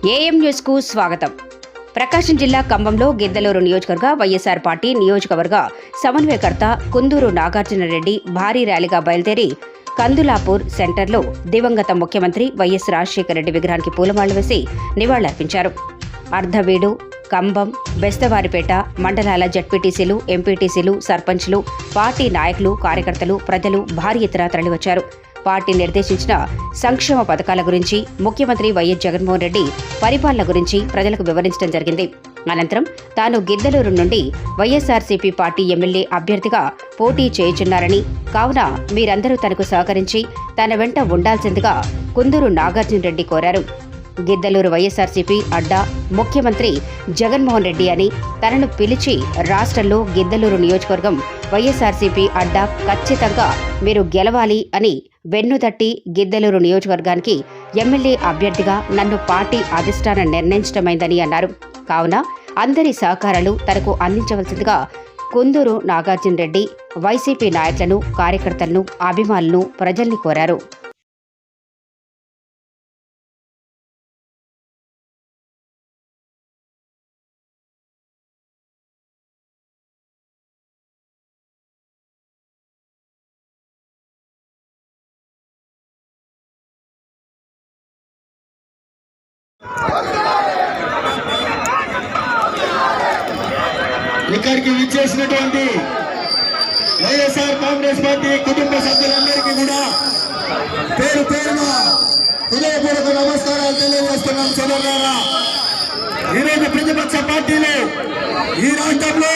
AM news కు స్వాగతం. ప్రకాశం జిల్లా కంభంలో గిద్దలూరు నియోజకవర్గ వైఎస్ఆర్ పార్టీ నియోజకవర్గ సమన్వయకర్త కుందూరు నాగార్జున రెడ్డి భారీ ర్యాలీగా బయలుదేరి కందులాపూర్ సెంటర్లో దివంగత ముఖ్యమంత్రి వైఎస్ రాజశేఖర రెడ్డి విగ్రహానికి పూలమాళ్లు వేసి నివాళులర్పించారు. అర్ధవీడు, కంభం, బెస్తవారిపేట మండలాల జడ్పీటీసీలు, ఎంపీటీసీలు, సర్పంచ్లు, పార్టీ నాయకులు, కార్యకర్తలు, ప్రజలు భారీ ఎత్తున తరలివచ్చారు. పార్టీ నిర్దేశించిన సంక్షేమ పథకాల గురించి, ముఖ్యమంత్రి వైఎస్ జగన్మోహన్ రెడ్డి పరిపాలన గురించి ప్రజలకు వివరించడం జరిగింది. అనంతరం తాను గిద్దలూరు నుండి వైఎస్ఆర్సీపీ పార్టీ ఎమ్మెల్యే అభ్యర్థిగా పోటీ చేయుచున్నారని, కావున మీరందరూ తనకు సహకరించి తన వెంట ఉండాల్సిందిగా కుందూరు నాగార్జున రెడ్డి కోరారు. గిద్దలూరు వైఎస్ఆర్సీపీ అడ్డా ముఖ్యమంత్రి జగన్మోహన్ రెడ్డి అని, తనను పిలిచి రాష్ట్రంలో గిద్దలూరు నియోజకవర్గం వైఎస్ఆర్సీపీ అడ్డా ఖచ్చితంగా మీరు గెలవాలి అని వెన్నుదట్టి గిద్దలూరు నియోజకవర్గానికి ఎమ్మెల్యే అభ్యర్థిగా నన్ను పార్టీ అధిష్టానం నిర్ణయించడమైందని అన్నారు. కావున అందరి సహకారాలు తనకు అందించవలసిందిగా కుందూరు నాగార్జున రెడ్డి వైసీపీ నాయకులను, కార్యకర్తలను, అభిమానులను, ప్రజల్ని కోరారు. ఇక్కడికి విచ్చేసినటువంటి వైఎస్ఆర్ కాంగ్రెస్ పార్టీ కుటుంబ సభ్యులందరికీ కూడా పేరు పేరున హృదయపూర్వక నమస్కారాలు తెలియజేస్తున్నాం. సోదరులారా, ఈరోజు ప్రతిపక్ష పార్టీలు ఈ రాష్ట్రంలో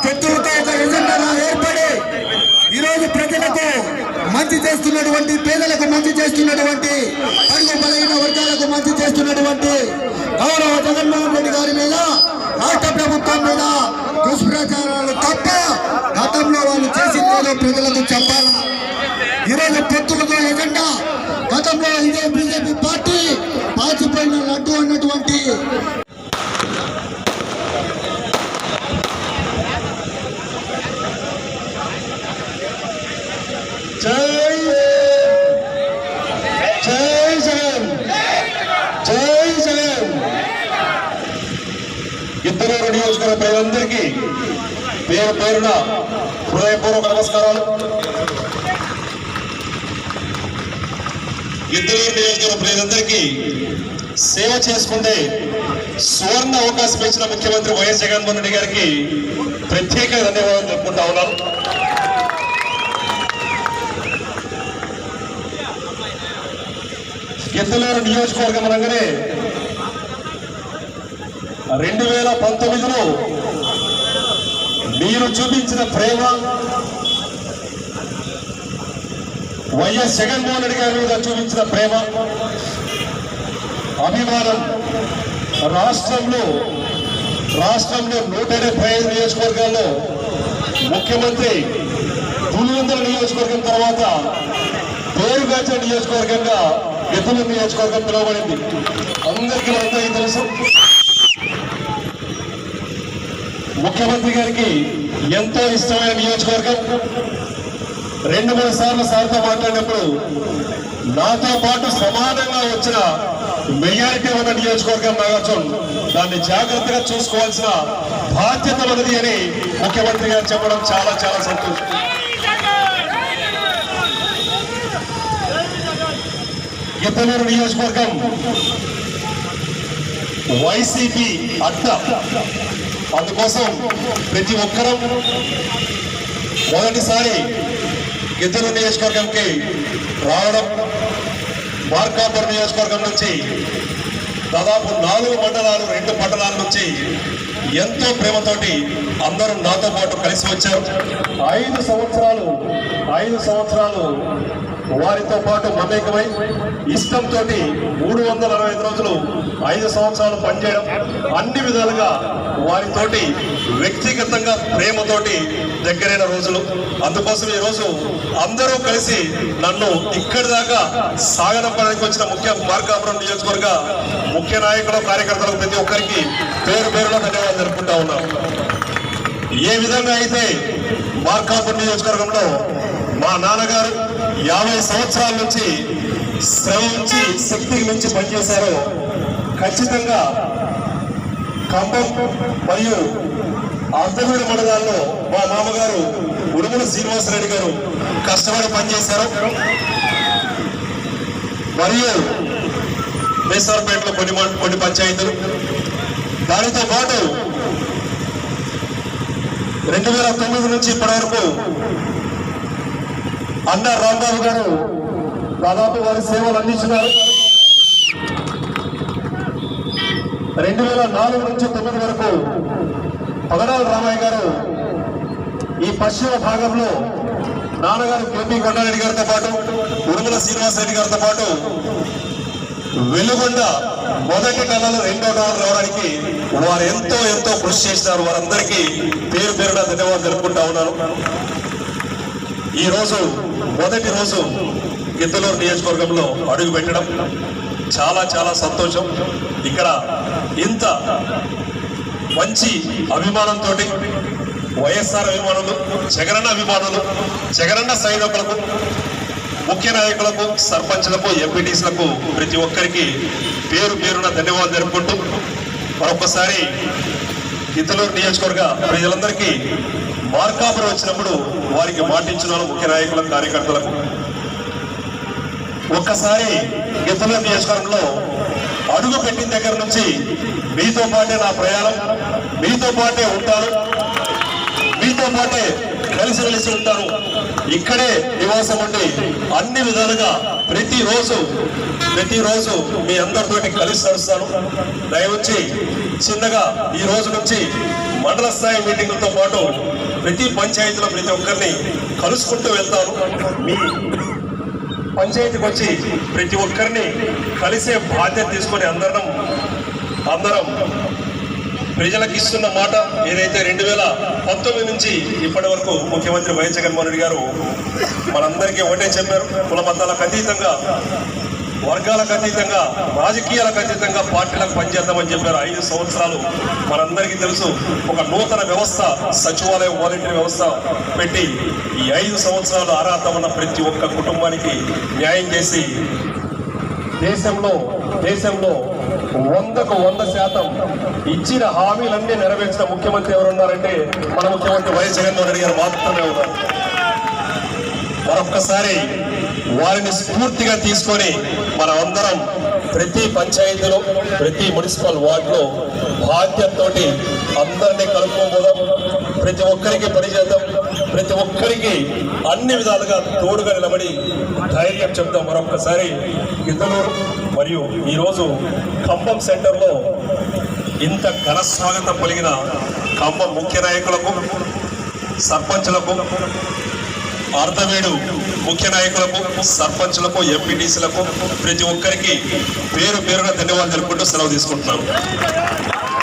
శత్రువుతో ఒక ఎజెండాగా ఏర్పడి ఈరోజు ప్రజలకు మంచి చేస్తున్నటువంటి, పేదలకు మంచి చేస్తున్నటువంటి, అడుగు బలహీన వర్గాలకు మంచి చేస్తున్నటువంటి గౌరవ జగన్మోహన్ రెడ్డి గారి మీద, రాష్ట్ర ప్రభుత్వం మీద దుష్ప్రచారాలు తప్ప గతంలో వాళ్ళు చేసిందేదో ప్రజలకు చెప్పాలి. ఈరోజు పొత్తులతో ఎజెండా, గతంలో ఇదే బీజేపీ పార్టీ పాచిపోయిన లడ్డు అన్నటువంటి గిద్దలూరు నియోజకవర్గ ప్రజలందరికీ పేరు పేరున హృదయపూర్వక నమస్కారాలు. గిద్దలూరు నియోజకవర్గ ప్రజలందరికీ సేవ చేసుకుంటే సువర్ణ అవకాశం ఇచ్చిన ముఖ్యమంత్రి వైఎస్ జగన్మోహన్ రెడ్డి గారికి ప్రత్యేక ధన్యవాదాలు చెప్పుకుంటా ఉన్నాను. గిద్దలూరు నియోజకవర్గం అనగానే 2019లో మీరు చూపించిన ప్రేమ, వైఎస్ జగన్మోహన్ రెడ్డి గారి మీద చూపించిన ప్రేమ, అభిమానం రాష్ట్రంలో 175 నియోజకవర్గాల్లో ముఖ్యమంత్రి పులివెందుల నియోజకవర్గం తర్వాత పేరుగాంచిన నియోజకవర్గంగా గిద్దలూరు నియోజకవర్గం పిలువబడింది. అందరికీ తెలుసు. ముఖ్యమంత్రి గారికి ఎంతో ఇష్టమైన నియోజకవర్గం. 2-3 సార్లు సార్తో మాట్లాడినప్పుడు నాతో పాటు సమానంగా వచ్చిన మెజారిటీ ఉన్న నియోజకవర్గం నాగార్జున, దాన్ని జాగ్రత్తగా చూసుకోవాల్సిన బాధ్యత ఉన్నది అని ముఖ్యమంత్రి గారు చెప్పడం చాలా చాలా సంతోషం. గిద్దలూరు నియోజకవర్గం వైసీపీ అడ్డా. అందుకోసం ప్రతి ఒక్కరూ మొదటిసారి గిద్దలూరు నియోజకవర్గంకి రావడం, మార్కాపురం నియోజకవర్గం నుంచి దాదాపు 4 మండలాలు, 2 పట్టణాల నుంచి ఎంతో ప్రేమతోటి అందరూ నాతో పాటు కలిసి వచ్చారు. 5 సంవత్సరాలు వారితో పాటు మమేకమై ఇష్టంతో 365 రోజులు 5 సంవత్సరాలు పనిచేయడం, అన్ని విధాలుగా వారితోటి వ్యక్తిగతంగా ప్రేమతోటి దగ్గరైన రోజులు. అందుకోసం ఈరోజు అందరూ కలిసి నన్ను ఇక్కడి దాకా సాగనంపడానికి వచ్చిన మార్కాపురం నియోజకవర్గ ముఖ్య నాయకులు, కార్యకర్తలకు ప్రతి ఒక్కరికి పేరు పేరులో ధన్యవాదాలు జరుపుకుంటా ఉన్నాం. ఏ విధంగా అయితే మార్కాపురం నియోజకవర్గంలో మా నాన్నగారు 50 సంవత్సరాల నుంచి శ్రమ నుంచి, శక్తికి మించి పనిచేశారో, ఖచ్చితంగా ఖమ్మం మరియు అర్ధవీడు మండలాల్లో మా మామగారు ఉడుమల శ్రీనివాసరెడ్డి గారు కష్టపడి పనిచేశారు. మరియు మేసార్పేటలో కొన్ని పంచాయతీలు, దానితో పాటు 2009 నుంచి ఇప్పటి వరకు అన్న రాంబాబు గారు దాదాపు వారి సేవలు అందించినారు. 2004 నుంచి 2009 వరకు పగడాల రామయ్య గారు ఈ పశ్చిమ భాగంలో నాన్నగారు కేపీ కొండారెడ్డి గారితో పాటు ఉడుమల శ్రీనివాసరెడ్డి గారితో పాటు వెలుగొండ మొదటి టన్నలు రెండో టన్నలు రావడానికి వారు ఎంతో కృషి చేసినారు. వారందరికీ పేరు పేరున ధన్యవాదాలు జరుపుకుంటా ఉన్నాను. ఈ రోజు మొదటి రోజు గిద్దలూరు నియోజకవర్గంలో అడుగు పెట్టడం చాలా సంతోషం. ఇక్కడ ఇంత మంచి అభిమానంతో వైఎస్ఆర్ అభిమానులు, జగనన్న అభిమానులు, జగనన్న సైనికులకు, ముఖ్య నాయకులకు, సర్పంచ్లకు, ఎంపీటీసీలకు ప్రతి ఒక్కరికి పేరు పేరున ధన్యవాదాలు జరుపుకుంటూ మరొకసారి గిద్దలూరు నియోజకవర్గ ప్రజలందరికీ మార్కాపురం వచ్చినప్పుడు వారికి మాటించున్నాను. ముఖ్య నాయకులకు, కార్యకర్తలకు ఒక్కసారి గిద్దలూరు నియోజకవర్గంలో అడుగు పెట్టిన దగ్గర నుంచి మీతో పాటే నా ప్రయాణం, మీతో పాటే ఉంటాను, మీతో పాటే కలిసి ఉంటాను. ఇక్కడే నివాసం ఉండి అన్ని విధాలుగా ప్రతిరోజు మీ అందరితోటి కలిసి నడుస్తాను. దయవచ్చి చిన్నగా ఈ రోజు నుంచి మండల స్థాయి మీటింగులతో పాటు ప్రతి పంచాయతీలో ప్రతి ఒక్కరిని కలుసుకుంటూ వెళ్తాను. మీ పంచాయతీకి వచ్చి ప్రతి ఒక్కరిని కలిసే బాధ్యత తీసుకొని అందరం ప్రజలకు ఇస్తున్న మాట ఏదైతే 2019 నుంచి ఇప్పటి వరకు ముఖ్యమంత్రి వైఎస్ జగన్మోహన్ రెడ్డి గారు మనందరికీ ఒకటే చెప్పారు. కుల మతాలకు అతీతంగా, వర్గాలకు అతీతంగా, రాజకీయాలకు అతీతంగా పార్టీలకు పనిచేద్దామని చెప్పారు. 5 సంవత్సరాలు మనందరికీ తెలుసు. ఒక నూతన వ్యవస్థ, సచివాలయం, వాలంటీర్ వ్యవస్థ పెట్టి ఈ 5 సంవత్సరాలు అర్హత ఉన్న ప్రతి ఒక్క కుటుంబానికి న్యాయం చేసి దేశంలో 100కు 100% ఇచ్చిన హామీలన్నీ నెరవేర్చిన ముఖ్యమంత్రి ఎవరున్నారంటే మన ముఖ్యమంత్రి వైఎస్ జగన్మోహన్ రెడ్డి గారు మాత్రమే ఉన్నారు. మరొక్కసారి వారిని స్ఫూర్తిగా తీసుకొని మనం అందరం ప్రతి పంచాయతీలో, ప్రతి మున్సిపల్ వార్డులో బాధ్యతతోటి అందరినీ కలుపుకోబోదాం. ప్రతి ఒక్కరికి పనిచేద్దాం. ప్రతి ఒక్కరికి అన్ని విధాలుగా తోడుగా నిలబడి ధైర్యం చెప్తాం. మరొక్కసారి గిద్దలూరు మరియు ఈరోజు ఖమ్మం సెంటర్లో ఇంత ఘన స్వాగతం పలిగిన ఖమ్మం ముఖ్య నాయకులకు, సర్పంచులకు, అర్ధవీడు ముఖ్య నాయకులకు, సర్పంచులకు, ఎంపీటీసీలకు ప్రతి ఒక్కరికి పేరు పేరున ధన్యవాదాలు తెలుపుకుంటూ సెలవు తీసుకుంటున్నాను.